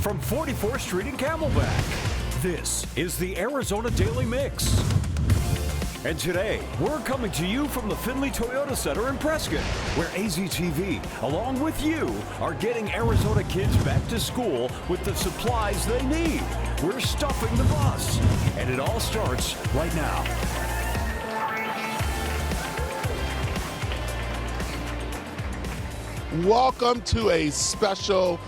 from 44th Street in Camelback. This is the Arizona Daily Mix. And today, we're coming to you from the Findley Toyota Center in Prescott, where AZTV, along with you, are getting Arizona kids back to school with the supplies they need. We're stuffing the bus, and it all starts right now. Welcome to a special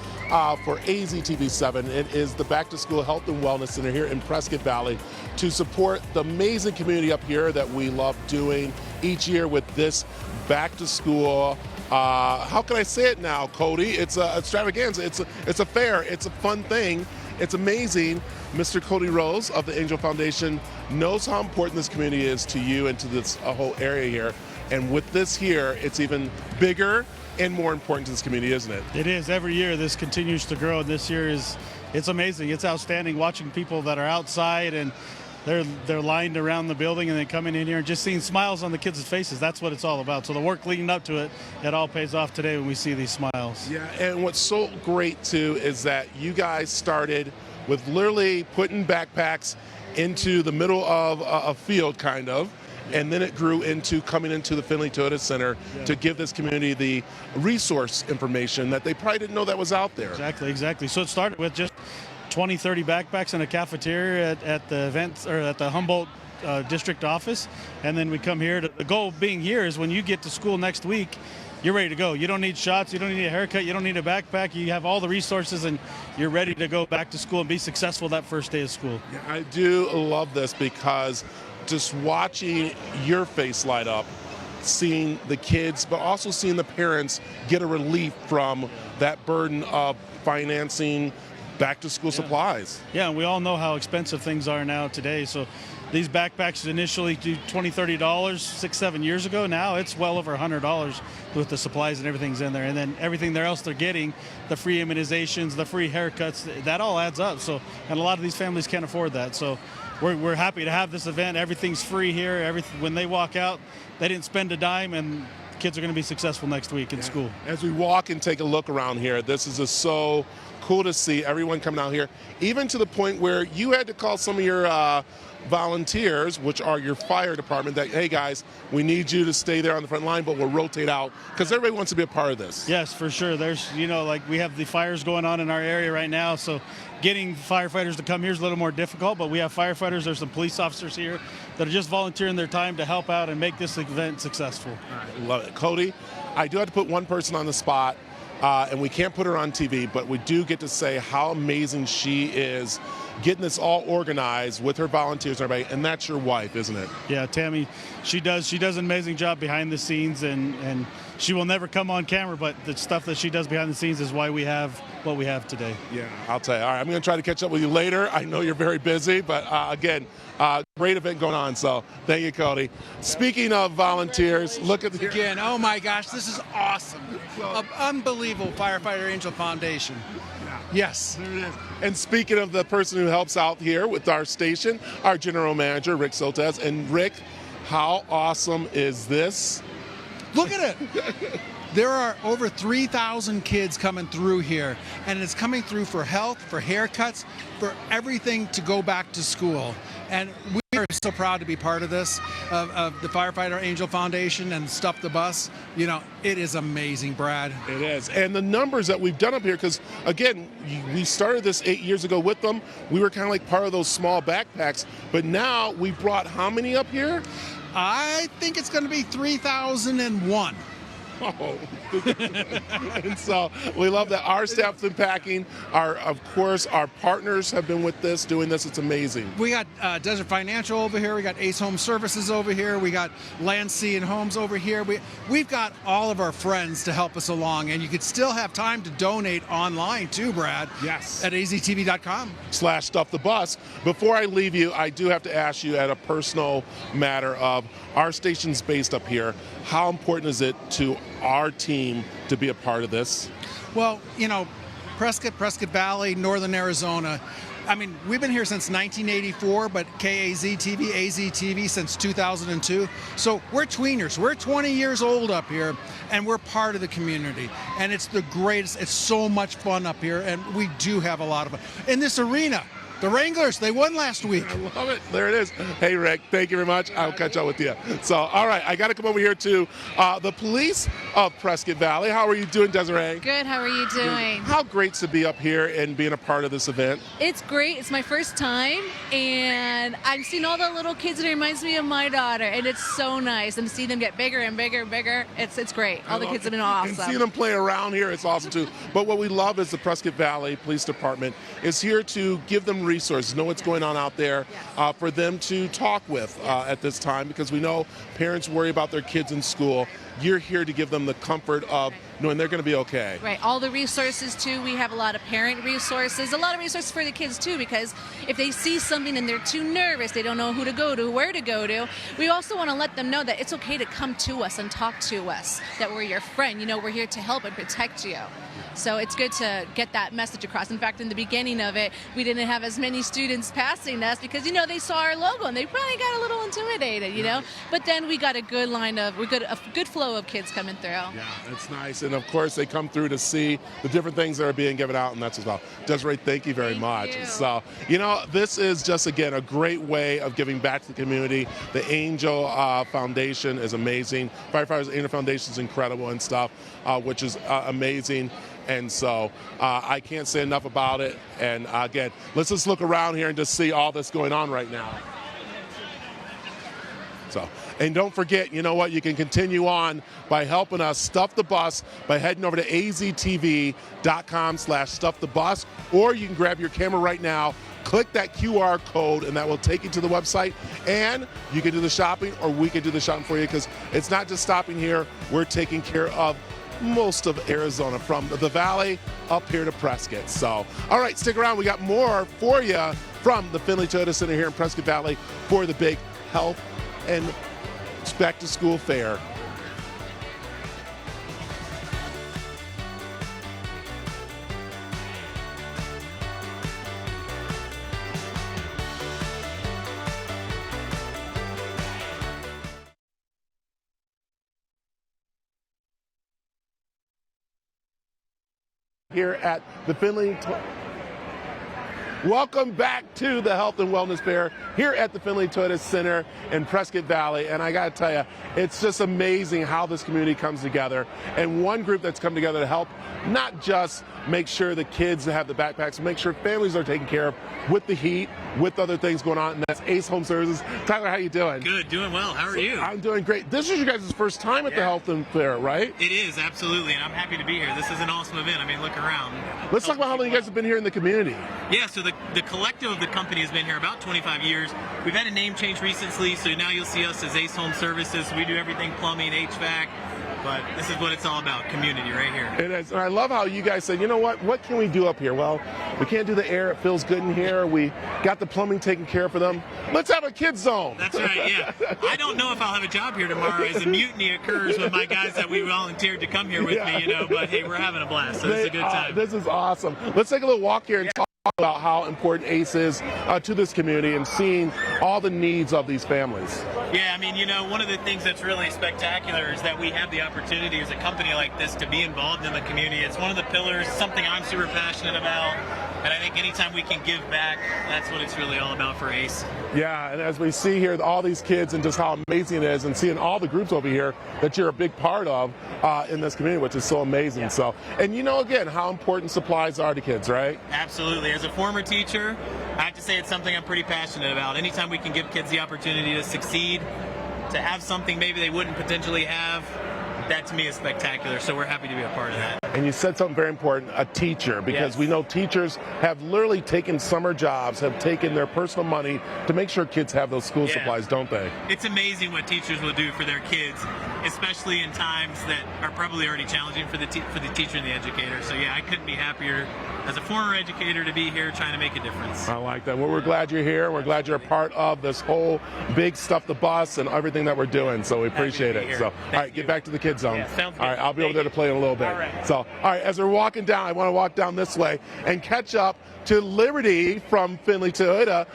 for AZTV7. It is the Back to School Health and Wellness Center here in Prescott Valley to support the amazing community up here that we love doing each year with this back to school. How can I say it now, Cody? It's a extravaganza. It's a fair. It's a fun thing. It's amazing. Mr. Cody Rose of the Angel Foundation knows how important this community is to you and to this whole area here. And with this here, it's even bigger and more important to this community, isn't it? It is. Every year this continues to grow, and this year it's amazing. It's outstanding watching people that are outside and they're lined around the building and then coming in here and just seeing smiles on the kids' faces. That's what it's all about. So the work leading up to it all pays off today when we see these smiles. Yeah, and what's so great too is that you guys started with literally putting backpacks into the middle of a field, kind of. And then it grew into coming into the Findley Toyota Center to give this community the resource information that they probably didn't know that was out there. Exactly. So it started with just 20, 30 backpacks in a cafeteria at the events or at the Humboldt district office. And then we come here. The goal being here is when you get to school next week, you're ready to go. You don't need shots. You don't need a haircut. You don't need a backpack. You have all the resources and you're ready to go back to school and be successful that first day of school. Yeah, I do love this because just watching your face light up, seeing the kids, but also seeing the parents get a relief from that burden of financing back to school supplies. Yeah, and we all know how expensive things are now today. So these backpacks initially do $20, $30 6-7 years ago. Now it's well over $100 with the supplies and everything's in there. And then everything else they're getting, the free immunizations, the free haircuts, that all adds up. So, and a lot of these families can't afford that. So we're happy to have this event. Everything's free here. When they walk out, they didn't spend a dime, and kids are going to be successful next week in school. As we walk and take a look around here, this is just so cool to see everyone coming out here, even to the point where you had to call some of your volunteers, which are your fire department, that, hey guys, we need you to stay there on the front line, but we'll rotate out because everybody wants to be a part of this. Yes, for sure. There's, like we have the fires going on in our area right now, so getting firefighters to come here is a little more difficult, but we have firefighters, there's some police officers here that are just volunteering their time to help out and make this event successful. I love it. Cody, I do have to put one person on the spot, and we can't put her on TV, but we do get to say how amazing she is getting this all organized with her volunteers and everybody, and that's your wife, isn't it? Yeah, Tammy, she does an amazing job behind the scenes, and she will never come on camera, but the stuff that she does behind the scenes is why we have what we have today. Yeah, I'll tell you. All right, I'm going to try to catch up with you later. I know you're very busy, but again, great event going on, so thank you, Cody. Speaking of volunteers, look at the... Again, oh my gosh, this is awesome. Unbelievable Firefighter Angel Foundation. Yes. There it is. And speaking of the person who helps out here with our station, our general manager, Rick Soltez. And Rick, how awesome is this? Look at it. There are over 3,000 kids coming through here, and it's coming through for health, for haircuts, for everything to go back to school. And we are so proud to be part of this, of the Firefighter Angel Foundation and Stuff the Bus. It is amazing, Brad. It is. And the numbers that we've done up here, because, again, we started this 8 years ago with them. We were kind of like part of those small backpacks. But now we brought how many up here? I think it's going to be 3,001. Oh. And so we love that our staff's been packing. Of course, our partners have been with this, doing this. It's amazing. We got Desert Financial over here. We got Ace Home Services over here. We got Land, Sea, and Homes over here. We've got all of our friends to help us along, and you could still have time to donate online too, Brad. Yes. At aztv.com/stuffthebus. Before I leave you, I do have to ask you at a personal matter of our station's based up here. How important is it to our team to be a part of this? Well, Prescott Valley, Northern Arizona, I mean, we've been here since 1984, but KAZ-TV, AZ-TV since 2002. So we're tweeners. We're 20 years old up here, and we're part of the community. And it's the greatest. It's so much fun up here, and we do have a lot of fun. In this arena, the Wranglers, they won last week. I love it. There it is. Hey, Rick, thank you very much. I'll catch up with you. So, all right, I got to come over here to the police of Prescott Valley. How are you doing, Desiree? Good. How are you doing? How great to be up here and being a part of this event. It's great. It's my first time, and I'm seeing all the little kids. It reminds me of my daughter, and it's so nice. And to see them get bigger and bigger and bigger, it's great. All the kids have been awesome. And seeing them play around here, it's awesome too. But what we love is the Prescott Valley Police Department is here to give them resources, know what's going on out there, for them to talk with at this time, because we know parents worry about their kids in school. You're here to give them the comfort of knowing they're going to be okay. Right. All the resources, too. We have a lot of parent resources, a lot of resources for the kids, too, because if they see something and they're too nervous, they don't know who to go to, where to go to, we also want to let them know that it's okay to come to us and talk to us, that we're your friend. You know, we're here to help and protect you. So it's good to get that message across. In fact, in the beginning of it, we didn't have as many students passing us because, you know, they saw our logo and they probably got a little intimidated, you know. But then we got a good flow of kids coming through. Yeah, that's nice. And of course, they come through to see the different things that are being given out, and that's as well. Desiree, thank you very much. You. So, you know, this is just, again, a great way of giving back to the community. The Angel Foundation is amazing. Firefighters Angel Foundation is incredible and stuff, which is amazing. And so I can't say enough about it. And again, let's just look around here and just see all that's going on right now. So, and don't forget, you know what, you can continue on by helping us stuff the bus by heading over to aztv.com/stuffthebus, or you can grab your camera right now, click that QR code, and that will take you to the website, and you can do the shopping, or we can do the shopping for you, because it's not just stopping here. We're taking care of most of Arizona, from the valley up here to Prescott. So, all right, stick around. We got more for you from the Findley Toyota Center here in Prescott Valley for the big health and back to school fair. Here at the Findley. Welcome back to the Health and Wellness Fair here at the Findley Toyota Center in Prescott Valley. And I got to tell you, it's just amazing how this community comes together. And one group that's come together to help not just make sure the kids have the backpacks, make sure families are taken care of with the heat, with other things going on, and that's Ace Home Services. Tyler, how you doing? Good, doing well. How are you? I'm doing great. This is your guys' first time at the Health and Fair, right? It is, absolutely, and I'm happy to be here. This is an awesome event. I mean, look around. Let's talk about how long you guys have been here in the community. Yeah, so the collective of the company has been here about 25 years. We've had a name change recently, so now you'll see us as Ace Home Services. We do everything plumbing, HVAC, but this is what it's all about, community right here. It is. And I love how you guys said, you know what can we do up here? Well, we can't do the air. It feels good in here. We got the plumbing taken care of for them. Let's have a kids zone. That's right, yeah. I don't know if I'll have a job here tomorrow as a mutiny occurs with my guys that we volunteered to come here with me, you know, but hey, we're having a blast, so it's a good time. This is awesome. Let's take a little walk here and talk about how important ACE is to this community and seeing all the needs of these families. Yeah, I mean, you know, one of the things that's really spectacular is that we have the opportunity as a company like this to be involved in the community. It's one of the pillars, something I'm super passionate about, and I think anytime we can give back, that's what it's really all about for ACE. Yeah, and as we see here, all these kids and just how amazing it is, and seeing all the groups over here that you're a big part of in this community, which is so amazing. Yeah. So, and you know, again, how important supplies are to kids, right? Absolutely. As a former teacher, I have to say it's something I'm pretty passionate about. Anytime we can give kids the opportunity to succeed, to have something maybe they wouldn't potentially have, that to me is spectacular, so we're happy to be a part of that. And you said something very important, a teacher, because we know teachers have literally taken summer jobs, have taken their personal money to make sure kids have those school supplies, don't they? It's amazing what teachers will do for their kids, especially in times that are probably already challenging for the teacher and the educator. So yeah, I couldn't be happier as a former educator to be here trying to make a difference. I like that. Well, we're glad you're here. We're glad you're a part of this whole big Stuff the Bus and everything that we're doing. So we appreciate it. here. So, all right, you. get back to the kids zone. Yeah, sounds good. All right, I'll be over Thank there to play in a little bit. All right. So, all right, as we're walking down, I want to walk down this way and catch up to Liberty from Findley Toyota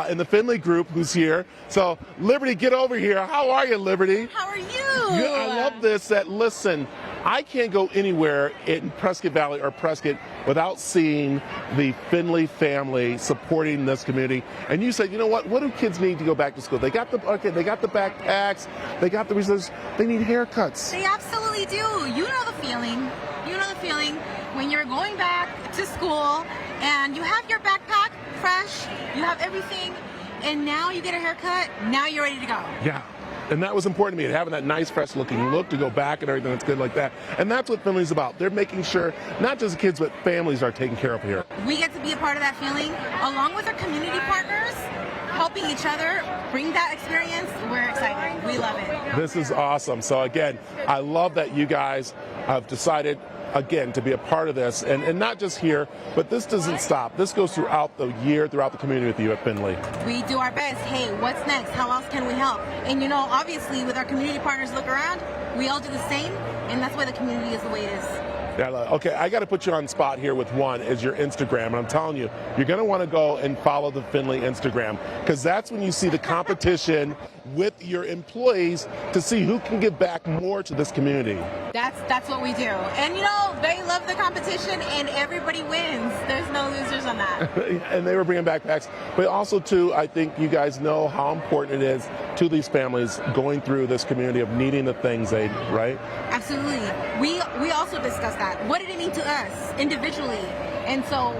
in the Findley group who's here. So, Liberty, get over here. How are you, Liberty? How are you? Yeah, I love this. That listen, I can't go anywhere in Prescott Valley or Prescott without seeing the Findley family supporting this community. And you said, you know what do kids need to go back to school? They got the backpacks, they got the resources, they need haircuts. They absolutely do. You know the feeling. You know the feeling when you're going back to school and you have your backpack fresh, you have everything, and now you get a haircut, now you're ready to go. Yeah. And that was important to me, having that nice, fresh-looking look to go back and everything that's good like that. And that's what Findley's about. They're making sure not just kids, but families are taken care of here. We get to be a part of that feeling, along with our community partners, helping each other bring that experience. We're excited. We love it. This is awesome. So again, I love that you guys have decided again to be a part of this, and not just here, but this doesn't stop. This goes throughout the year, throughout the community with you at Findley. We do our best. Hey, what's next? How else can we help? And you know, obviously with our community partners look around, we all do the same, and that's why the community is the way it is. Yeah, okay, I got to put you on spot here with one is your Instagram, and I'm telling you, you're going to want to go and follow the Findley Instagram, because that's when you see the competition with your employees to see who can give back more to this community. That's what we do. And you know, they love the competition and everybody wins. There's no losers on that. And they were bringing backpacks. But also, too, I think you guys know how important it is to these families going through this community of needing the things they, right? Absolutely. We also discussed that. What did it mean to us individually? And so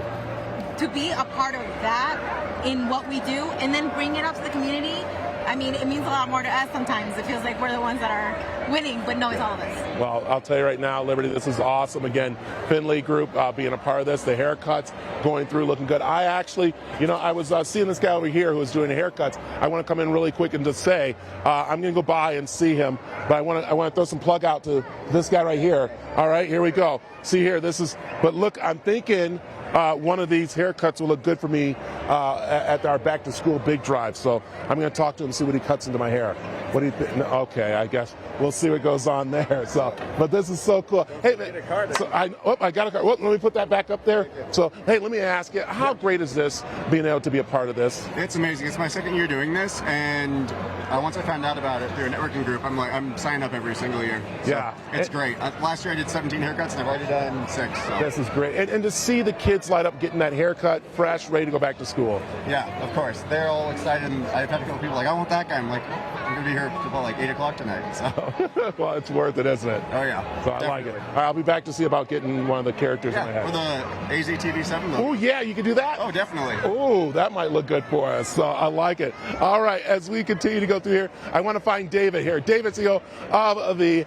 to be a part of that in what we do and then bring it up to the community, I mean, it means a lot more to us sometimes. It feels like we're the ones that are winning, but no, it's all of us. Well, I'll tell you right now, Liberty, this is awesome. Again, Findley Group being a part of this, the haircuts going through looking good. I actually, you know, I was seeing this guy over here who was doing the haircuts. I want to come in really quick and just say, I'm going to go by and see him, but I want to throw some plug out to this guy right here. All right, here we go. See here, this is, but look, I'm thinking one of these haircuts will look good for me at our back to school big drive. So I'm going to talk to him and see what he cuts into my hair. What do you think? Okay, I guess we'll see what goes on there. So, but this is so cool. Hey, man, so I got a card. Let me put that back up there. So, hey, let me ask you, how great is this being able to be a part of this? It's amazing. It's my second year doing this, and once I found out about it through a networking group, I'm signed up every single year. So Yeah, it's great. Last year I did 17 haircuts, and I've already done 6. So. This is great, and to see the kids light up, getting that haircut, fresh, ready to go back to school. Yeah, of course. They're all excited, and I've had a couple people like, I want that guy. I'm like, I'm going to be here till like 8 o'clock tonight. So. Well, it's worth it, isn't it? Oh, yeah. So I like it. All right, I'll be back to see about getting one of the characters in my Yeah, head. for the AZTV7 look. Oh, yeah, you can do that? Oh, definitely. Oh, that might look good for us. So I like it. All right, as we continue to go through here, I want to find David here. David's CEO of the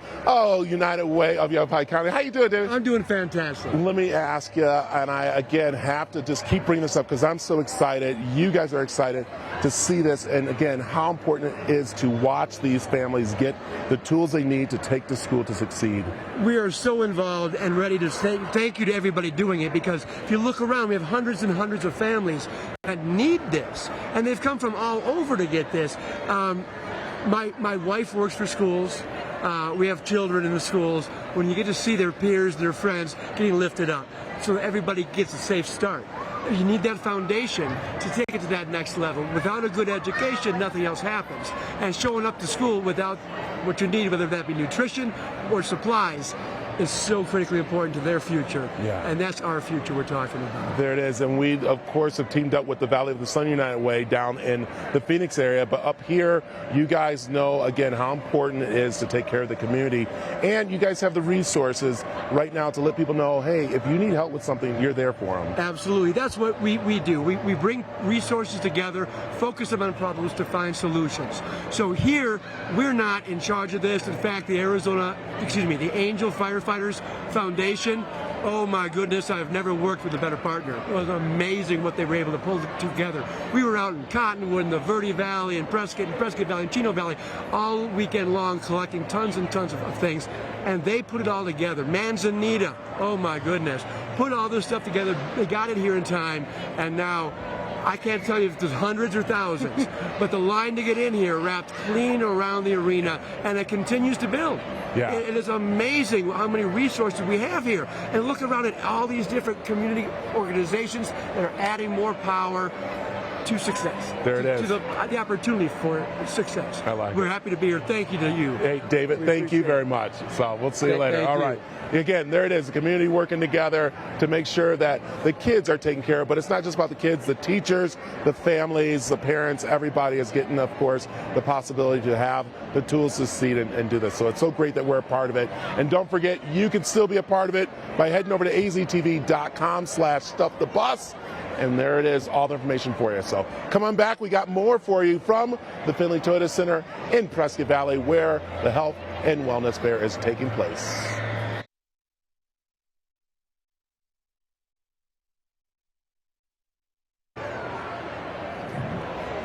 United Way of Yavapai County. How you doing, David? I'm doing fantastic. Let me ask you, and I again have to just keep bringing this up because I'm so excited. You guys are excited to see this, and again, how important it is to watch these families get the tools they need to take to school to succeed. We are so involved and ready to say thank you to everybody doing it, because if you look around, we have hundreds and hundreds of families that need this, and they've come from all over to get this. My wife works for schools. We have children in the schools. When you get to see their peers, their friends getting lifted up, so everybody gets a safe start. You need that foundation to take it to that next level. Without a good education, nothing else happens. And showing up to school without what you need, whether that be nutrition or supplies, is so critically important to their future. Yeah. And that's our future we're talking about. There it is. And we, of course, have teamed up with the Valley of the Sun United Way down in the Phoenix area. But up here, you guys know, again, how important it is to take care of the community. And you guys have the resources right now to let people know, hey, if you need help with something, you're there for them. Absolutely. That's what we do. We bring resources together, focus them on problems to find solutions. So here, we're not in charge of this. In fact, the Angel Firefighters Foundation, oh my goodness, I've never worked with a better partner. It was amazing what they were able to pull together. We were out in Cottonwood, in the Verde Valley, in Prescott Valley, and Chino Valley, all weekend long collecting tons and tons of things, and they put it all together. Manzanita, oh my goodness. put all this stuff together. They got it here in time, and now I can't tell you if there's hundreds or thousands, but the line to get in here wrapped clean around the arena, and it continues to build. Yeah. It is amazing how many resources we have here. And look around at all these different community organizations that are adding more power to success. There it is. To the opportunity for success. I like it. We're happy to be here. Thank you to you. Hey, David, thank you very much. So we'll see you later. Thank All you. right. Again, there it is, the community working together to make sure that the kids are taken care of. But it's not just about the kids, the teachers, the families, the parents, everybody is getting, of course, the possibility to have the tools to succeed and do this. So it's so great that we're a part of it. And don't forget, you can still be a part of it by heading over to aztv.com/stuffthebus. And there it is, all the information for you. So come on back. We got more for you from the Findley Toyota Center in Prescott Valley, where the Health and Wellness Fair is taking place.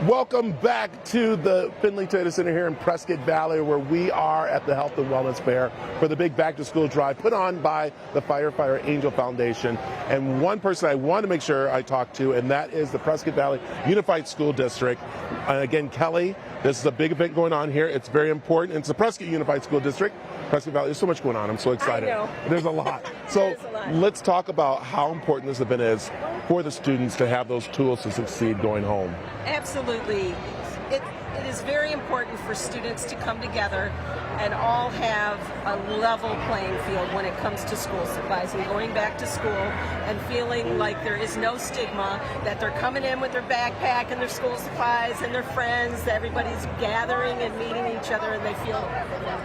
Welcome back to the Findley Toyota Center here in Prescott Valley, where we are at the Health and Wellness Fair for the big back-to-school drive put on by the Firefighter Angel Foundation. And one person I want to make sure I talk to, and that is the Prescott Valley Unified School District. And again, Kelly, this is a big event going on here. It's very important. It's the Prescott Unified School District. Prescott Valley, there's so much going on. I'm so excited. I know. There's a lot. So let's talk about how important this event is for the students to have those tools to succeed going home. Absolutely. It is very important for students to come together and all have a level playing field when it comes to school supplies and going back to school and feeling like there is no stigma, that they're coming in with their backpack and their school supplies and their friends, that everybody's gathering and meeting each other and they feel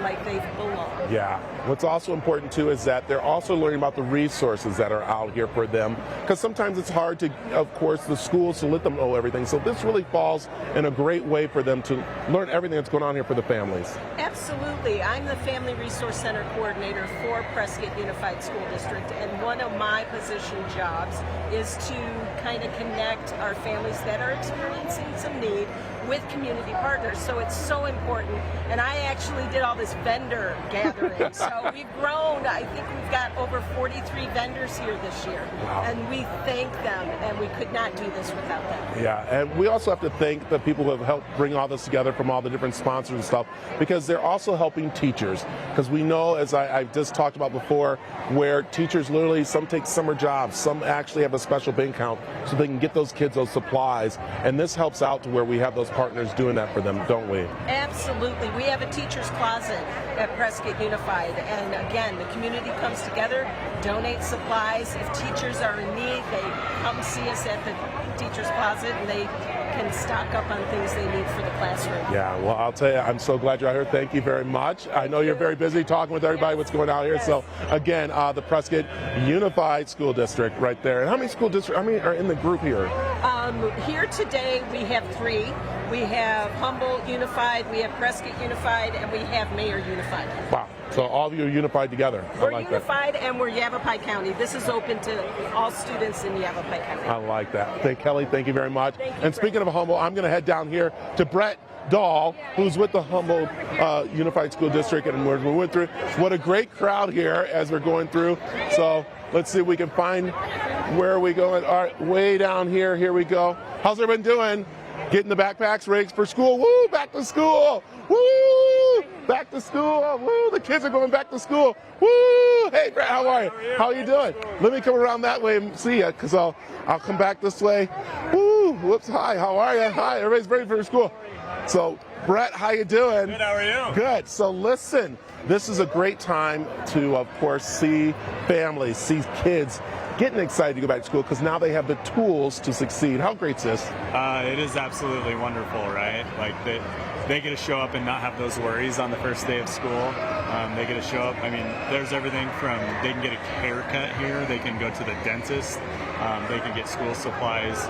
like they belong. Yeah. What's also important too is that they're also learning about the resources that are out here for them, because sometimes it's hard to, of course, the schools to let them know everything. So this really falls in a great way for them to learn everything that's going on here for the families. Absolutely. I'm the Family Resource Center Coordinator for Prescott Unified School District, and one of my position jobs is to kind of connect our families that are experiencing some need with community partners. So it's so important. And I actually did all this vendor gathering. So we've grown. I think we've got over 43 vendors here this year. Wow. And we thank them, and we could not do this without them. Yeah, and we also have to thank the people who have helped bring all this together from all the different sponsors and stuff, because they're also helping teachers. Because we know, as I've just talked about before, where teachers literally, some take summer jobs, some actually have a special bank account so they can get those kids those supplies. And this helps out to where we have those partners doing that for them, don't we? Absolutely. We have a teacher's closet at Prescott Unified, and again, the community comes together, donates supplies. If teachers are in need, they come see us at the teacher's closet and they can stock up on things they need for the classroom. Yeah, well, I'll tell you, I'm so glad you're out here. Thank you very much. I know you're very busy talking with everybody what's going on here. Yes. So again, the Prescott Unified School District right there. And how many school districts, how many are in the group here? Here today we have 3. We have Humboldt Unified, we have Prescott Unified, and we have Mayor Unified. Wow. So all of you are unified together. We're like unified, and we're Yavapai County. This is open to all students in Yavapai County. I like that. Kelly, thank you very much. Thank you, and speaking of Humboldt, I'm going to head down here to Brett Dahl, who's with the Humboldt Unified School District, and we went through. What a great crowd here as we're going through. So let's see if we can find where are we going. All right, way down here. Here we go. How's everyone doing? Getting the backpacks ready for school. Woo! Back to school. Woo! Back to school. Woo! The kids are going back to school. Woo! Hey, Brett, how are you? How are you doing? Let me come around that way and see you, because I'll come back this way. Woo! Whoops! Hi. How are you? Hi. Everybody's ready for school. So, Brett, how you doing? Good. How are you? Good. So, listen. This is a great time to, of course, see families, see kids getting excited to go back to school, because now they have the tools to succeed. How great is this? It is absolutely wonderful, right? Like they get to show up and not have those worries on the first day of school. They get to show up. I mean, there's everything from they can get a haircut here, they can go to the dentist, they can get school supplies,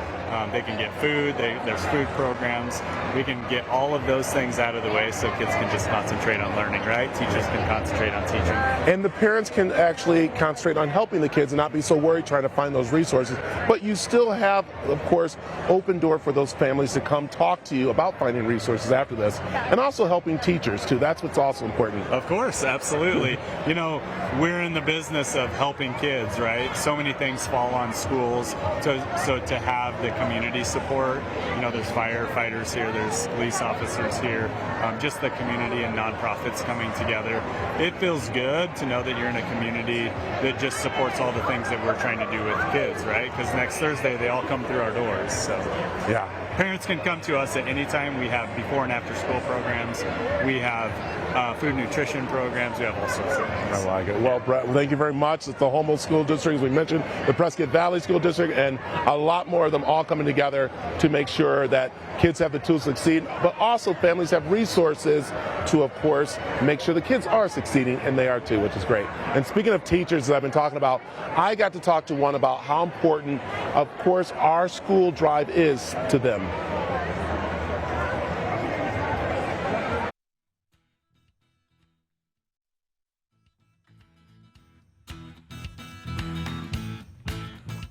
they can get food, there's food programs. We can get all of those things out of the way so kids can just concentrate on learning, right? Teachers can concentrate on teaching. And the parents can actually concentrate on helping the kids and not be so worried trying to find those resources. But you still have, of course, open door for those families to come talk to you about finding resources after this, and also helping teachers too. That's what's also important. Of course. course, absolutely. You know, we're in the business of helping kids, right? So many things fall on schools. So to have the community support, you know, there's firefighters here, there's police officers here, just the community and nonprofits coming together. It feels good to know that you're in a community that just supports all the things that we're trying to do with kids, right? Because next Thursday they all come through our doors. So Yeah. parents can come to us at any time. We have before and after school programs. We have food nutrition programs. We have all sorts of things. I like it. Well, Brett, thank you very much. It's the Homo School District, as we mentioned, the Prescott Valley School District, and a lot more of them all coming together to make sure that kids have the tools to succeed, but also families have resources to, of course, make sure the kids are succeeding, and they are too, which is great. And speaking of teachers that I've been talking about, I got to talk to one about how important, of course, our school drive is to them.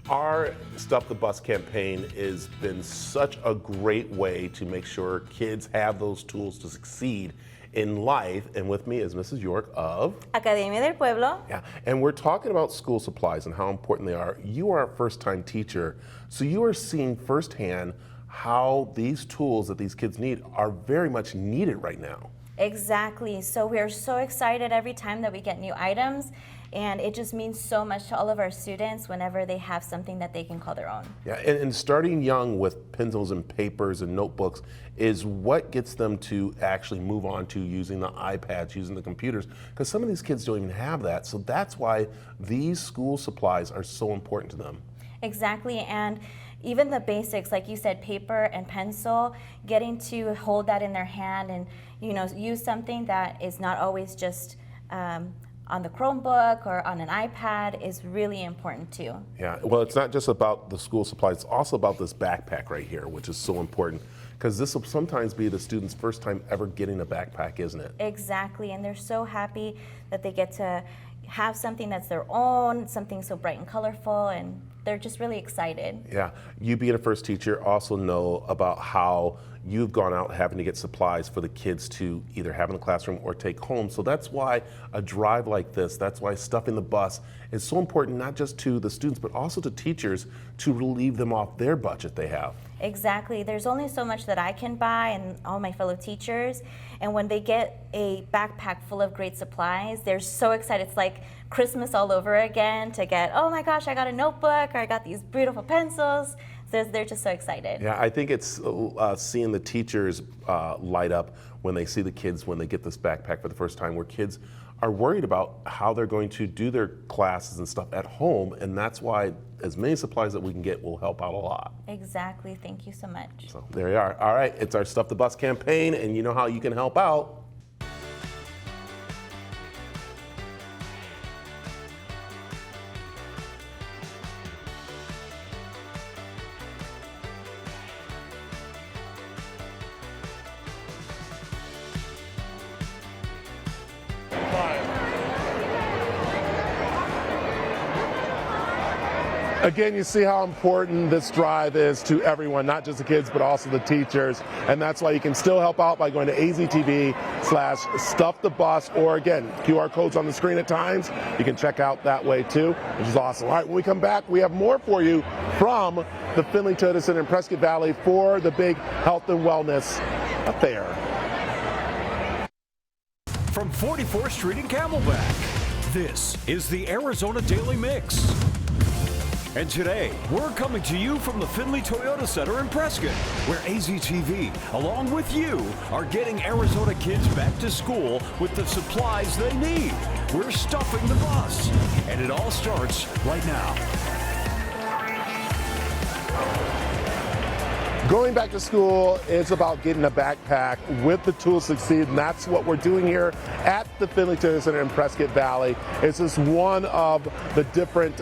Our Stuff the Bus campaign has been such a great way to make sure kids have those tools to succeed in life. And with me is Mrs. York of Academia del Pueblo. Yeah, and we're talking about school supplies and how important they are. You are a first-time teacher, so you are seeing firsthand how these tools that these kids need are very much needed right now. Exactly. So we are so excited every time that we get new items, and it just means so much to all of our students whenever they have something that they can call their own. Yeah, and starting young with pencils and papers and notebooks is what gets them to actually move on to using the iPads, using the computers, because some of these kids don't even have that. So that's why these school supplies are so important to them. Exactly, and even the basics, like you said, paper and pencil, getting to hold that in their hand and, you know, use something that is not always just on the Chromebook or on an iPad is really important too. Yeah, well, it's not just about the school supplies, it's also about this backpack right here, which is so important, because this will sometimes be the student's first time ever getting a backpack, isn't it? Exactly, and they're so happy that they get to have something that's their own, something so bright and colorful, and they're just really excited. Yeah, you being a first teacher also know about how you've gone out having to get supplies for the kids to either have in the classroom or take home. So that's why a drive like this, that's why stuffing the bus is so important, not just to the students, but also to teachers to relieve them off their budget they have. Exactly. There's only so much that I can buy and all my fellow teachers. And when they get a backpack full of great supplies, they're so excited. It's like Christmas all over again to get, oh my gosh, I got a notebook, or I got these beautiful pencils. So they're just so excited. Yeah, I think it's seeing the teachers light up when they see the kids when they get this backpack for the first time, where kids are worried about how they're going to do their classes and stuff at home, and that's why as many supplies that we can get will help out a lot. Exactly. Thank you so much. So there you are. All right, it's our Stuff the Bus campaign, and you know how you can help out. Again, you see how important this drive is to everyone, not just the kids, but also the teachers. And that's why you can still help out by going to aztv/stuffthebus, or again, QR codes on the screen at times. You can check out that way too, which is awesome. All right, when we come back, we have more for you from the Findley Toyota Center in Prescott Valley for the big health and wellness affair. From 44th Street in Camelback, this is the Arizona Daily Mix. And today, we're coming to you from the Findley Toyota Center in Prescott, where AZTV, along with you, are getting Arizona kids back to school with the supplies they need. We're stuffing the bus, and it all starts right now. Going back to school is about getting a backpack with the tools to succeed, and that's what we're doing here at the Findley Toyota Center in Prescott Valley. It's just one of the different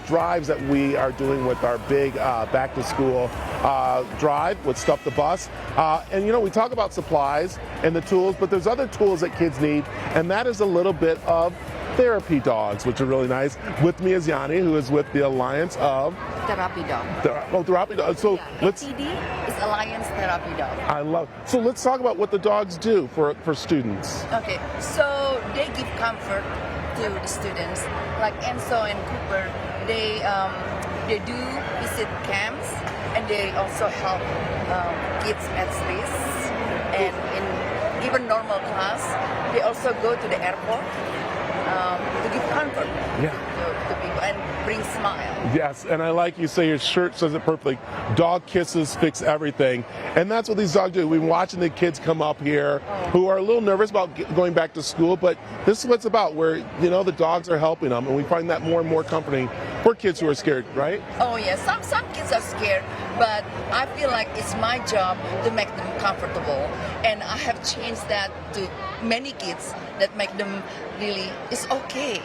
drives that we are doing with our big back to school drive with Stuff the Bus. And you know, we talk about supplies and the tools, but there's other tools that kids need, and that is a little bit of therapy dogs, which are really nice. With me is Yanni, who is with the Alliance of Therapy dog. Therapy dogs. So let's. ATD is Alliance Therapy Dog. I love. So let's talk about what the dogs do for students. Okay, so they give comfort to the students. Like Enzo and Cooper, they do visit camps, and they also help kids at space, and in even normal class, they also go to the airport to give comfort to people and bring smile. Yes, and I like you say your shirt says it perfectly. Dog kisses fix everything, and that's what these dogs do. We've been watching the kids come up here who are a little nervous about going back to school, but this is what it's about, where the dogs are helping them, and we find that more and more comforting for kids who are scared, right? Oh yeah, some kids are scared, but I feel like it's my job to make them comfortable, and I have changed that to many kids that make them really, it's okay.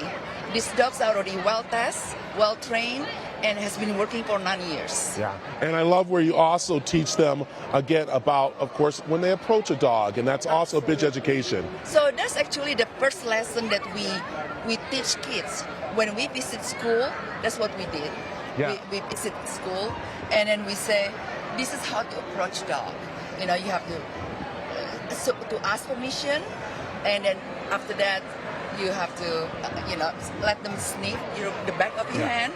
These dogs are already well tested, well trained, and has been working for 9 years. Yeah, and I love where you also teach them again about, of course, when they approach a dog, and that's also a big education. So that's actually the first lesson that we teach kids. When we visit school, that's what we did. Yeah. We visit school, and then we say, this is how to approach dog. You have to ask permission, and then after that, you have to, let them sniff the back of your hand.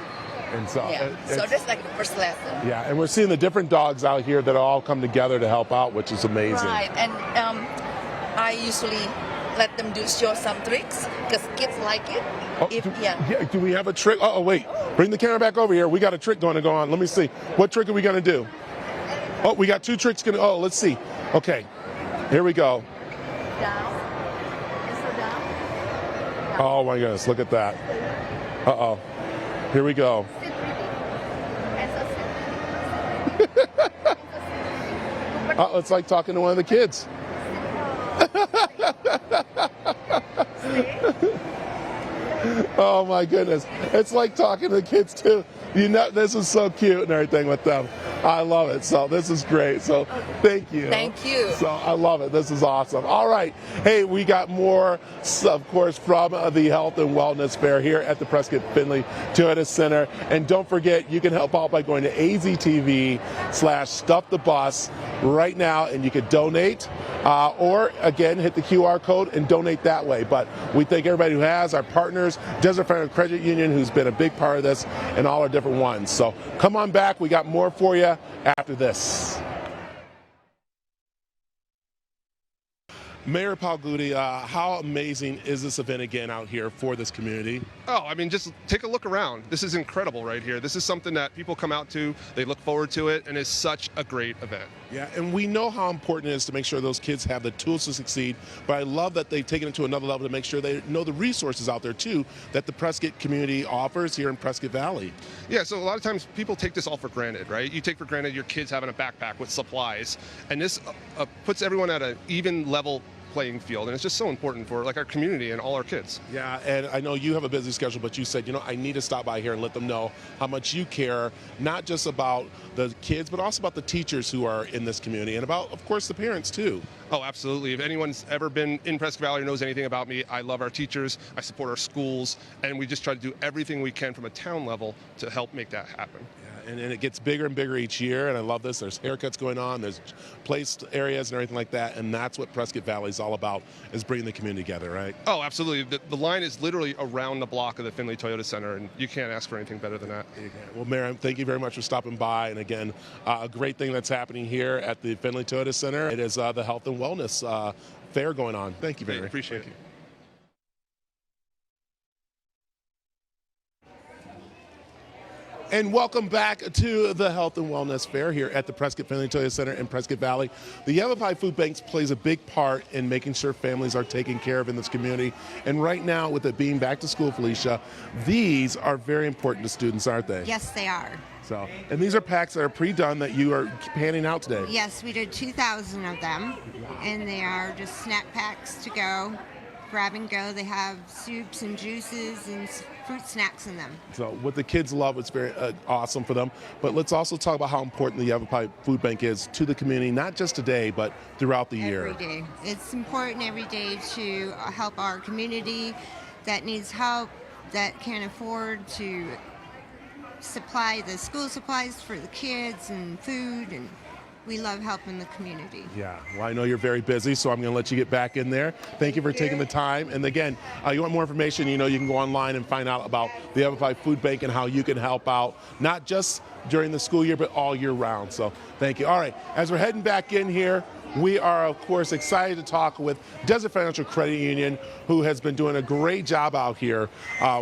And so, so that's like the first lesson. Yeah, and we're seeing the different dogs out here that all come together to help out, which is amazing. Right, and I usually let them show some tricks because kids like it. Do we have a trick? Oh, wait. Bring the camera back over here. We got a trick going to go on. Let me see. What trick are we going to do? Oh, we got two tricks going to. Oh, let's see. Okay. Here we go. Down. Oh, my goodness. Look at that. Uh-oh. Here we go. It's like talking to one of the kids. Oh my goodness. It's like talking to the kids too. This is so cute and everything with them. I love it. So this is great. So thank you. Thank you. So I love it. This is awesome. All right. Hey, we got more, of course, from the Health and Wellness Fair here at the Prescott Findley Toyota Center. And don't forget, you can help out by going to aztv/stuffthebus right now, and you could donate. Or, again, hit the QR code and donate that way. But we thank everybody who has, our partners, Desert Federal Credit Union, who's been a big part of this, and all our different ones. So come on back. We got more for you after this. Mayor Palguti, how amazing is this event again out here for this community? Oh, I mean, just take a look around. This is incredible right here. This is something that people come out to, they look forward to it, and it's such a great event. Yeah, and we know how important it is to make sure those kids have the tools to succeed, but I love that they've taken it to another level to make sure they know the resources out there, too, that the Prescott community offers here in Prescott Valley. Yeah, so a lot of times people take this all for granted, right? You take for granted your kids having a backpack with supplies, and this puts everyone at an even level playing field, and it's just so important for our community and all our kids. Yeah, and I know you have a busy schedule, but you said, I need to stop by here and let them know how much you care, not just about the kids, but also about the teachers who are in this community, and about, of course, the parents too. Oh, absolutely. If anyone's ever been in Prescott Valley or knows anything about me, I love our teachers, I support our schools, and we just try to do everything we can from a town level to help make that happen. And it gets bigger and bigger each year, and I love this. There's haircuts going on, there's placed areas and everything like that, and that's what Prescott Valley is all about, is bringing the community together, right? Oh, absolutely. The line is literally around the block of the Findley Toyota Center, and you can't ask for anything better than that. Well, Mayor, thank you very much for stopping by, and again, a great thing that's happening here at the Findley Toyota Center. It is the Health and Wellness Fair going on. Thank you, Mayor. Appreciate it. And welcome back to the Health and Wellness Fair here at the Prescott Findley Toyota Center in Prescott Valley. The Yavapai Food Banks plays a big part in making sure families are taken care of in this community. And right now, with it being back to school, Felicia, these are very important to students, aren't they? Yes, they are. So, and these are packs that are pre-done that you are handing out today. Yes, we did 2,000 of them, and they are just snack packs to go. Grab and go. They have soups and juices and fruit snacks in them. So what the kids love, it's very awesome for them. But let's also talk about how important the Yavapai Food Bank is to the community, not just today, but throughout the year. Every day. It's important every day to help our community that needs help, that can't afford to supply the school supplies for the kids and food, and we love helping the community. Yeah, well, I know you're very busy, so I'm going to let you get back in there. Thank you for taking the time. And again, you want more information, you can go online and find out about the Amplify Food Bank and how you can help out, not just during the school year, but all year round. So thank you. All right, as we're heading back in here, we are, of course, excited to talk with Desert Financial Credit Union, who has been doing a great job out here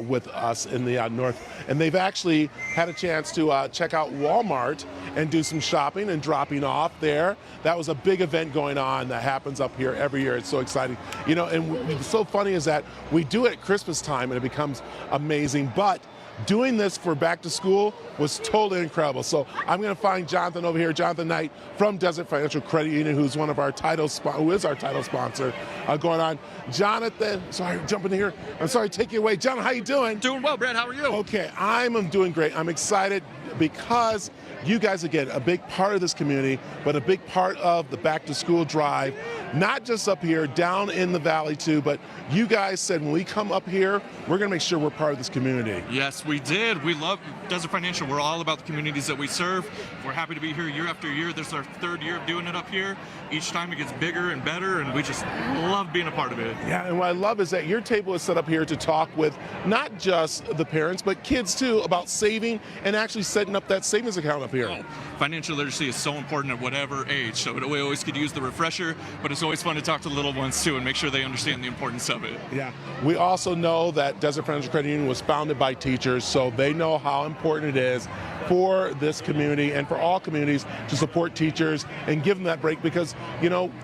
with us in the north. And they've actually had a chance to check out Walmart and do some shopping and dropping off there. That was a big event going on that happens up here every year. It's so exciting. And what's so funny is that we do it at Christmas time and it becomes amazing. But doing this for back to school was totally incredible. So I'm going to find Jonathan over here, Jonathan Knight from Desert Financial Credit Union, who is our title sponsor going on. Jonathan, sorry, jumping in here. I'm sorry, take you away. John, how you doing? Doing well, Brad. How are you? Okay, I'm doing great. I'm excited because you guys, again, a big part of this community, but a big part of the back to school drive, not just up here, down in the valley too, but you guys said when we come up here, we're going to make sure we're part of this community. Yes, we did. We love Desert Financial. We're all about the communities that we serve. We're happy to be here year after year. This is our third year of doing it up here. Each time it gets bigger and better, and we just love being a part of it. Yeah, and what I love is that your table is set up here to talk with not just the parents, but kids too, about saving and actually setting up that savings account up here. Financial literacy is so important at whatever age, so we always could use the refresher, but it's always fun to talk to the little ones too and make sure they understand the importance of it. Yeah, we also know that Desert Financial Credit Union was founded by teachers, so they know how important it is for this community and for all communities to support teachers and give them that break because,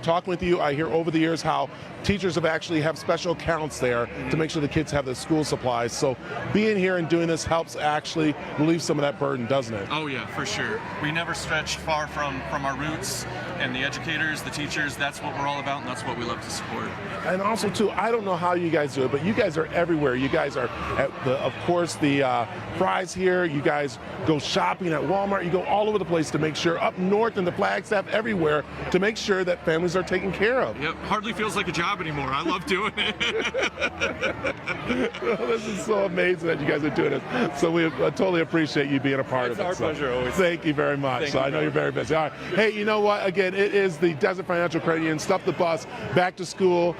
talking with you, I hear over the years how teachers have special accounts there to make sure the kids have the school supplies. So being here and doing this helps actually relieve some of that burden, doesn't it? Oh yeah, for sure. We never stretched far from our roots, and the educators, the teachers, that's what we're all about, and that's what we love to support. And also too, I don't know how you guys do it, but you guys are everywhere. You guys are at of course, the Fry's here. You guys go shopping at Walmart. You go all over the place to make sure, up north in the Flagstaff, everywhere, to make sure that families are taken care of. Yep, hardly feels like a job anymore. I love doing it. Well, this is so amazing that you guys are doing it. So we totally appreciate you being a part of it. It's our pleasure always. Thank you very much. I know you're very busy. All right. Hey, you know what? Again, it is the Desert Financial Credit Union Stuff the Bus Back to School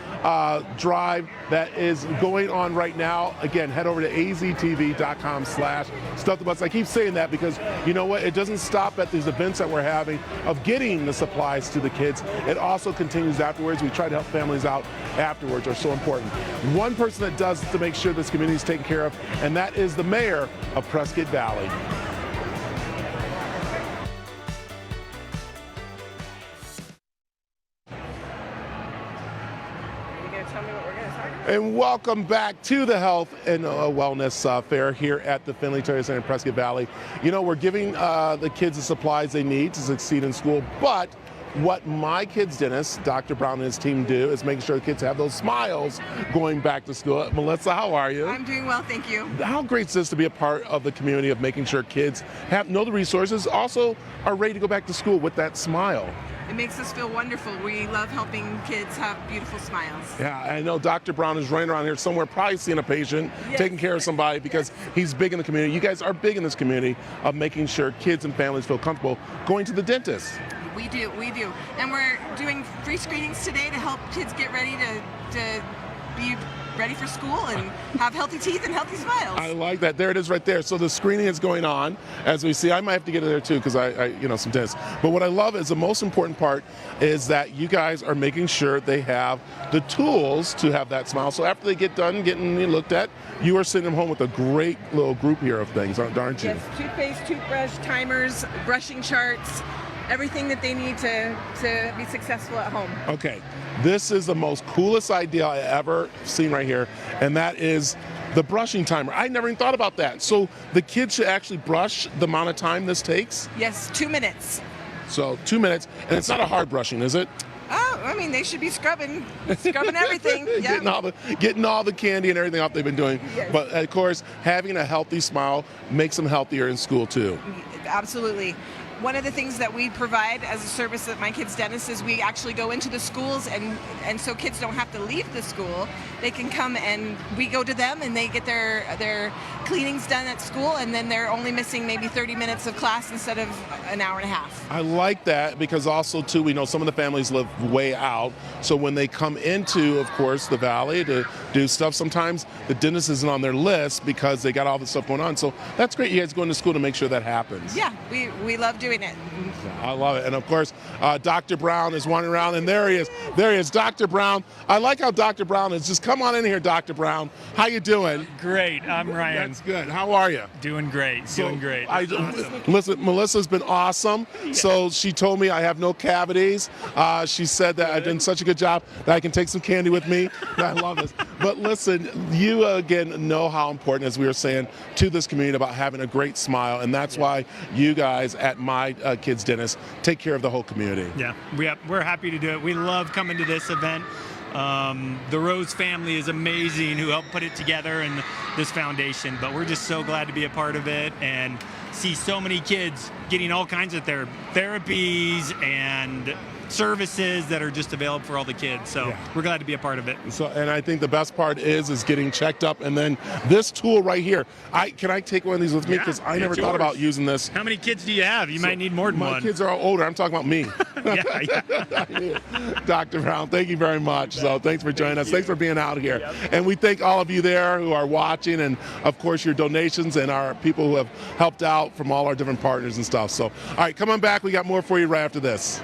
drive that is going on right now. Again, head over to aztv.com/Stuff the Bus. I keep saying that because you know what? It doesn't stop at these events that we're having of getting the supplies to the kids. It also continues afterwards. We try to help families out afterwards are so important. One person that does to make sure this community is taken care of, and that is the mayor of Prescott Valley. And welcome back to the Health and Wellness Fair here at the Findley Toyota Center in Prescott Valley. We're giving the kids the supplies they need to succeed in school, but what my kids' dentist, Dr. Brown and his team do is making sure the kids have those smiles going back to school. Melissa, how are you? I'm doing well, thank you. How great is this to be a part of the community of making sure kids know the resources, also are ready to go back to school with that smile? It makes us feel wonderful. We love helping kids have beautiful smiles. Yeah, I know Dr. Brown is running around here somewhere, probably seeing a patient, taking care of somebody because he's big in the community. You guys are big in this community of making sure kids and families feel comfortable going to the dentist. We do. And we're doing free screenings today to help kids get ready to be ready for school and have healthy teeth and healthy smiles. I like that. There it is right there. So the screening is going on as we see. I might have to get in there too because I some dentists. But what I love is the most important part is that you guys are making sure they have the tools to have that smile. So after they get done getting looked at, you are sending them home with a great little group here of things, aren't you? Yes, toothpaste, toothbrush, timers, brushing charts, everything that they need to be successful at home. Okay, this is the most coolest idea I ever seen right here, and that is the brushing timer. I never even thought about that. So the kids should actually brush the amount of time this takes? Yes, 2 minutes. So 2 minutes, and it's not a hard brushing, is it? Oh, I mean, they should be scrubbing everything. Yeah. getting all the candy and everything off they've been doing. Yes. But of course, having a healthy smile makes them healthier in school too. Absolutely. one of the things that we provide as a service at my kids' dentist is we actually go into the schools, and so kids don't have to leave the school. They can come and we go to them and they get their cleanings done at school, and then they're only missing maybe 30 minutes of class instead of an hour and a half. I like that because also too, we know some of the families live way out. So when they come into, of course, the valley to do stuff, sometimes the dentist isn't on their list because they got all this stuff going on. So that's great. You guys going to school to make sure that happens. Yeah, we love doing it. I love it. And of course, Dr. Brown is wandering around, and there he is. There he is, Dr. Brown. I like how Dr. Brown is. Just come on in here, Dr. Brown. How you doing? Great. I'm Ryan. That's good. How are you? Doing great. Doing great. Listen, Melissa's been awesome. So she told me I have no cavities. She said that I've done such a good job that I can take some candy with me. I love this. But listen, you again know how important, as we were saying, to this community about having a great smile, and that's why you guys at my kids' dentist take care of the whole community. Yeah, we're happy to do it. We love coming to this event. The Rose family is amazing who helped put it together and this foundation, but we're just so glad to be a part of it and see so many kids getting all kinds of therapies and services that are just available for all the kids. So we're glad to be a part of it. So, and I think the best part is getting checked up, and then this tool right here. Can I take one of these with me? Because I never thought about using this. How many kids do you have? You might need more than one. My kids are all older. I'm talking about me. Dr. Brown, thank you very much. So thanks for joining us. Thanks for being out here. Yep. And we thank all of you there who are watching, and of course your donations and our people who have helped out from all our different partners and stuff. So, all right, come on back. We got more for you right after this.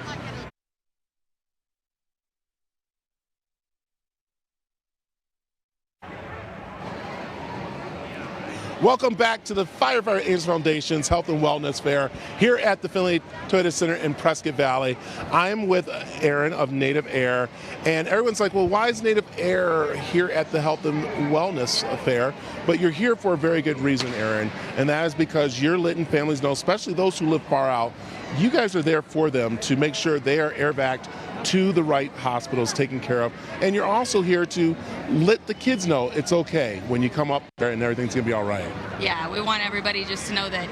Welcome back to the Firefighter Angels Foundation's Health and Wellness Fair here at the Findley Toyota Center in Prescott Valley. I'm with Aaron of Native Air, and everyone's like, well, why is Native Air here at the Health and Wellness Fair? But you're here for a very good reason, Aaron, and that is because you're letting families know, especially those who live far out, you guys are there for them to make sure they are air-vacced to the right hospitals taken care of. And you're also here to let the kids know it's okay when you come up there and everything's gonna be all right. Yeah, we want everybody just to know that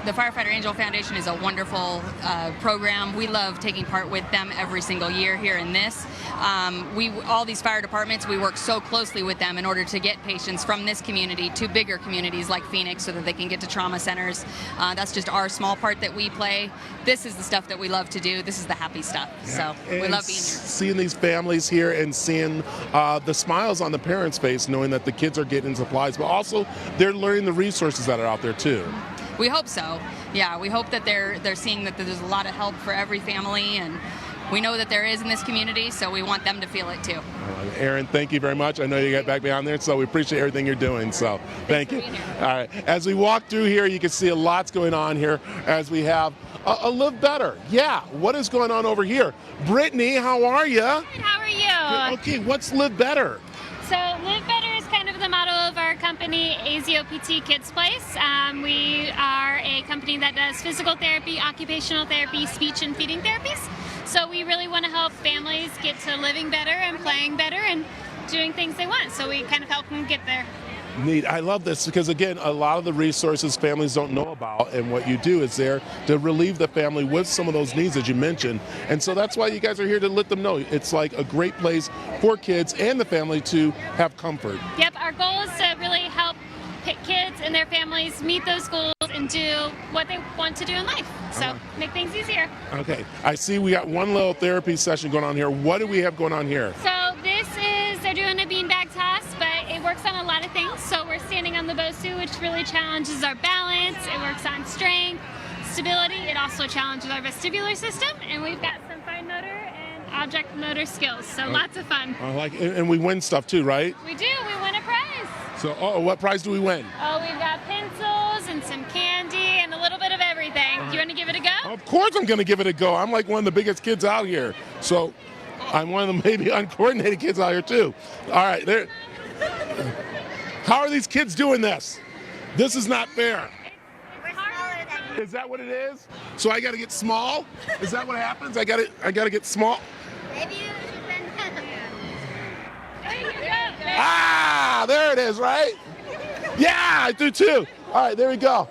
the Firefighter Angel Foundation is a wonderful program. We love taking part with them every single year here in this. All these fire departments, we work so closely with them in order to get patients from this community to bigger communities like Phoenix so that they can get to trauma centers. That's just our small part that we play. This is the stuff that we love to do. This is the happy stuff. So we love being here. Seeing these families here and seeing the smiles on the parents' face, knowing that the kids are getting supplies, but also they're learning the resources that are out there too. We hope so. Yeah, we hope that they're seeing that there's a lot of help for every family, and we know that there is in this community, so we want them to feel it too. Aaron, thank you very much. I know you got back behind there, so we appreciate everything you're doing. So thank you. All right, as we walk through here, you can see a lot's going on here as we have a Live Better. Yeah, what is going on over here? Brittany, how are you? Good, how are you? Okay, what's Live Better? So Live Better is kind of the motto of our company, AZOPT Kids Place. We are a company that does physical therapy, occupational therapy, speech and feeding therapies. So we really want to help families get to living better and playing better and doing things they want. So we kind of help them get there. Neat. I love this because, again, a lot of the resources families don't know about, and what you do is there to relieve the family with some of those needs that you mentioned. And so that's why you guys are here to let them know it's like a great place for kids and the family to have comfort. Yep, our goal is to really help kids and their families meet those goals and do what they want to do in life. So make things easier. Okay. I see we got one little therapy session going on here. What do we have going on here? So this is, they're doing a beanbag toss, but it works on a lot of things. So we're standing on the Bosu, which really challenges our balance. It works on strength, stability. It also challenges our vestibular system. And we've got some fine motor and object motor skills. So lots of fun. I like it. And we win stuff too, right? We do. We win a prize. So, what prize do we win? Oh, we've got pencils and some candy and a little bit of everything. Do you want to give it a go? Of course I'm going to give it a go. I'm like one of the biggest kids out here. So I'm one of the maybe uncoordinated kids out here too. All right. There. How are these kids doing this? This is not fair. Is that what it is? So I got to get small? Is that what happens? I got to get small? Maybe you should bend down. Ah, there it is, right? Yeah, I do too. All right, there we go.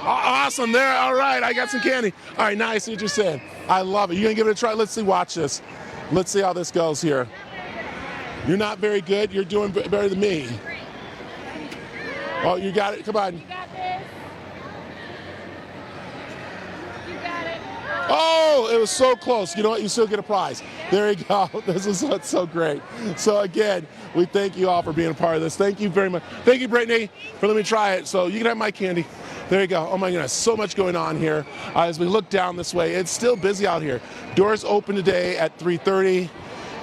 Awesome. There. All right. I got some candy. All right. Now I see what you're saying. I love it. You gonna give it a try? Let's see. Watch this. Let's see how this goes here. You're not very good. You're doing better than me. Oh, you got it. Come on. You got this. You got it. Oh, it was so close. You know what? You still get a prize. There you go. This is what's so great. So again, we thank you all for being a part of this. Thank you very much. Thank you, Brittany, for letting me try it. So you can have my candy. There you go. Oh my goodness, so much going on here. As we look down this way, it's still busy out here. Doors open today at 3:30.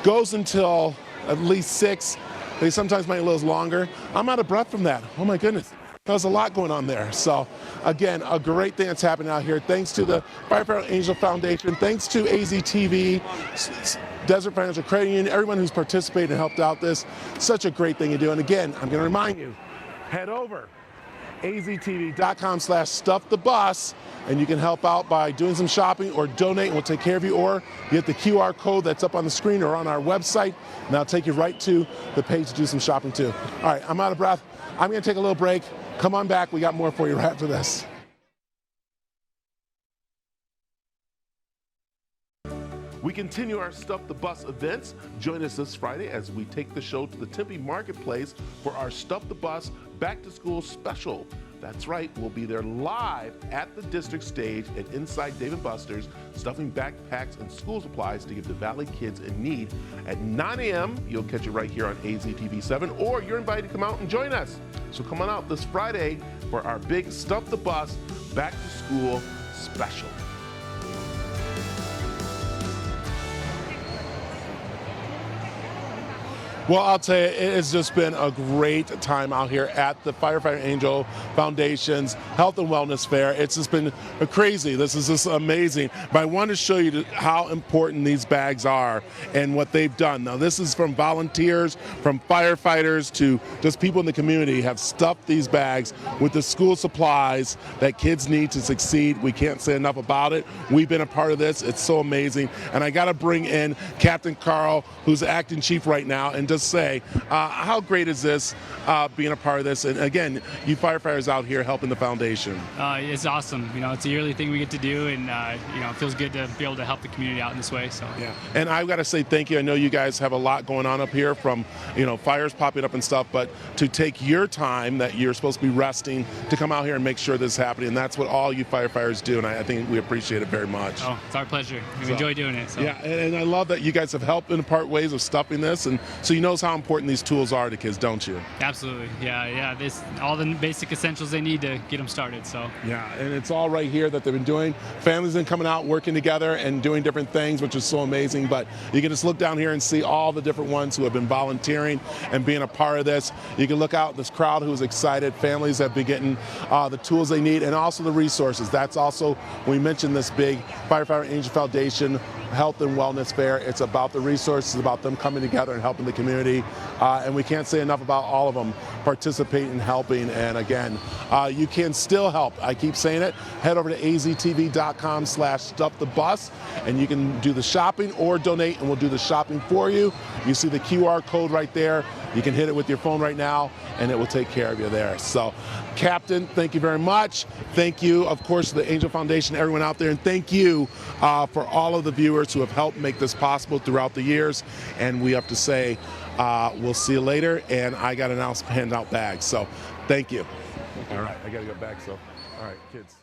Goes until at least 6. They sometimes might a little longer. I'm out of breath from that. Oh my goodness. There's a lot going on there. So again, a great thing that's happening out here. Thanks to the Firefighter Angel Foundation. Thanks to AZTV, Desert Financial Credit Union, everyone who's participated and helped out this. Such a great thing you do. And again, I'm going to remind you, head over aztv.com/stuffthebus, and you can help out by doing some shopping or donate, and we'll take care of you. Or you get the QR code that's up on the screen or on our website, and that'll take you right to the page to do some shopping too. All right, I'm out of breath. I'm going to take a little break. Come on back. We got more for you right after this. We continue our Stuff the Bus events. Join us this Friday as we take the show to the Tempe Marketplace for our Stuff the Bus Back to School special. That's right, we'll be there live at the district stage and inside Dave & Buster's, stuffing backpacks and school supplies to give to Valley kids in need. At 9 a.m., you'll catch it right here on AZTV7, or you're invited to come out and join us. So come on out this Friday for our big Stuff the Bus Back to School special. Well, I'll tell you, it has just been a great time out here at the Firefighter Angel Foundation's Health and Wellness Fair. It's just been crazy. This is just amazing. But I want to show you how important these bags are and what they've done. Now, this is from volunteers, from firefighters to just people in the community have stuffed these bags with the school supplies that kids need to succeed. We can't say enough about it. We've been a part of this. It's so amazing. And I got to bring in Captain Carl, who's the acting chief right now, and just say, how great is this being a part of this? And again, you firefighters out here helping the foundation. It's awesome. You know, it's a yearly thing we get to do, and you know, it feels good to be able to help the community out in this way. So yeah, and I've got to say thank you. I know you guys have a lot going on up here, from fires popping up and stuff, but to take your time that you're supposed to be resting to come out here and make sure this is happening, and that's what all you firefighters do, and I think we appreciate it very much. Oh, it's our pleasure. We enjoy doing it. So. Yeah, and I love that you guys have helped in part ways of stuffing this, and so you know how important these tools are to kids, don't you? Absolutely. Yeah. This all the basic essentials they need to get them started. So yeah, and it's all right here that they've been doing. Families have been coming out, working together, and doing different things, which is so amazing. But you can just look down here and see all the different ones who have been volunteering and being a part of this. You can look out this crowd who's excited. Families have been getting the tools they need, and also the resources. That's also, when we mentioned this big Firefighter Angel Foundation Health and Wellness Fair, it's about the resources, about them coming together and helping the community. And we can't say enough about all of them participating and helping. And again, you can still help. I keep saying it. Head over to aztv.com/stuffthebus, and you can do the shopping or donate, and we'll do the shopping for you. You see the QR code right there. You can hit it with your phone right now, and it will take care of you there. So, Captain, thank you very much. Thank you, of course, to the Angel Foundation, everyone out there, and thank you for all of the viewers who have helped make this possible throughout the years. And we have to say, we'll see you later, and I got an hand out bag. So, thank you. All right, I got to go back. So, all right, kids.